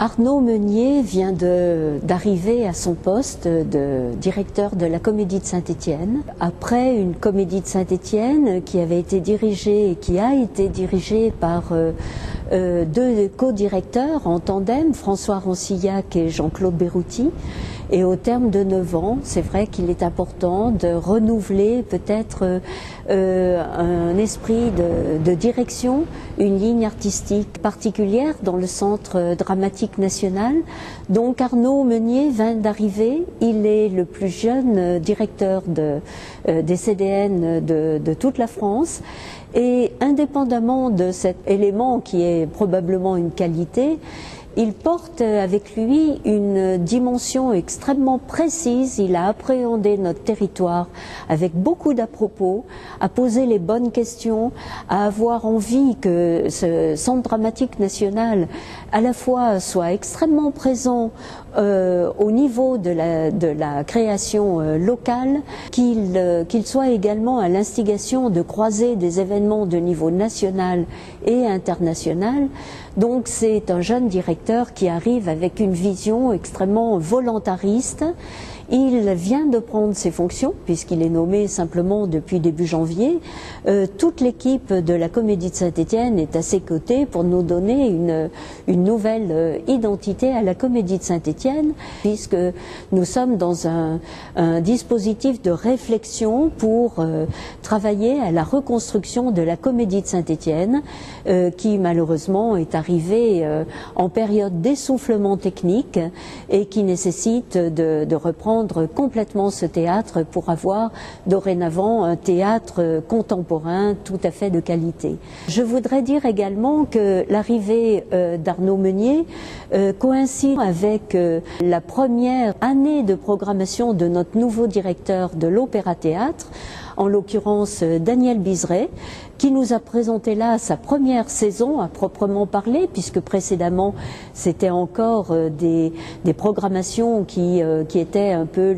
Arnaud Meunier vient d'arriver à son poste de directeur de la Comédie de Saint-Étienne. Après une Comédie de Saint-Étienne qui avait été dirigée et qui a été dirigée par deux co-directeurs en tandem, François Rancillac et Jean-Claude Berruti. Et au terme de 9 ans, c'est vrai qu'il est important de renouveler peut-être un esprit de direction, une ligne artistique particulière dans le Centre dramatique national. Donc Arnaud Meunier vient d'arriver, il est le plus jeune directeur des CDN de toute la France. Et indépendamment de cet élément qui est probablement une qualité, il porte avec lui une dimension extrêmement précise. Il a appréhendé notre territoire avec beaucoup d'à-propos, à poser les bonnes questions, à avoir envie que ce Centre dramatique national à la fois soit extrêmement présent au niveau de la création locale, qu'il soit également à l'instigation de croiser des événements de niveau national et international. Donc c'est un jeune directeur qui arrive avec une vision extrêmement volontariste. Il vient de prendre ses fonctions, puisqu'il est nommé simplement depuis début janvier. Toute l'équipe de la Comédie de Saint-Étienne est à ses côtés pour nous donner une nouvelle identité à la Comédie de Saint-Étienne, puisque nous sommes dans un dispositif de réflexion pour travailler à la reconstruction de la Comédie de Saint-Étienne, qui malheureusement est arrivée en période d'essoufflement technique et qui nécessite de reprendre complètement ce théâtre pour avoir dorénavant un théâtre contemporain tout à fait de qualité. Je voudrais dire également que l'arrivée d'Arnaud Meunier coïncide avec la première année de programmation de notre nouveau directeur de l'Opéra-Théâtre, en l'occurrence Daniel Bizret, qui nous a présenté là sa première saison à proprement parler, puisque précédemment c'était encore des programmations qui étaient un peu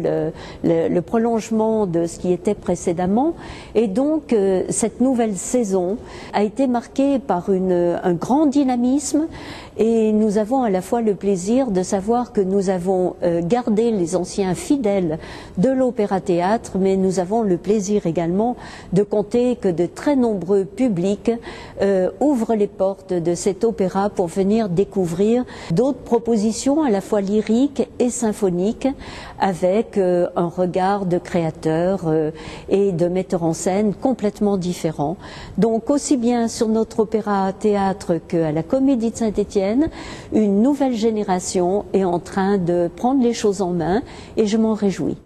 le prolongement de ce qui était précédemment. Et donc cette nouvelle saison a été marquée par un grand dynamisme, et nous avons à la fois le plaisir de savoir que nous avons gardé les anciens fidèles de l'Opéra-Théâtre, mais nous avons le plaisir également de compter que de très nombreux publics ouvrent les portes de cet opéra pour venir découvrir d'autres propositions à la fois lyriques et symphoniques, avec un regard de créateurs et de metteurs en scène complètement différents. Donc aussi bien sur notre opéra-théâtre qu'à la Comédie de Saint-Étienne, une nouvelle génération est en train de prendre les choses en main, et je m'en réjouis.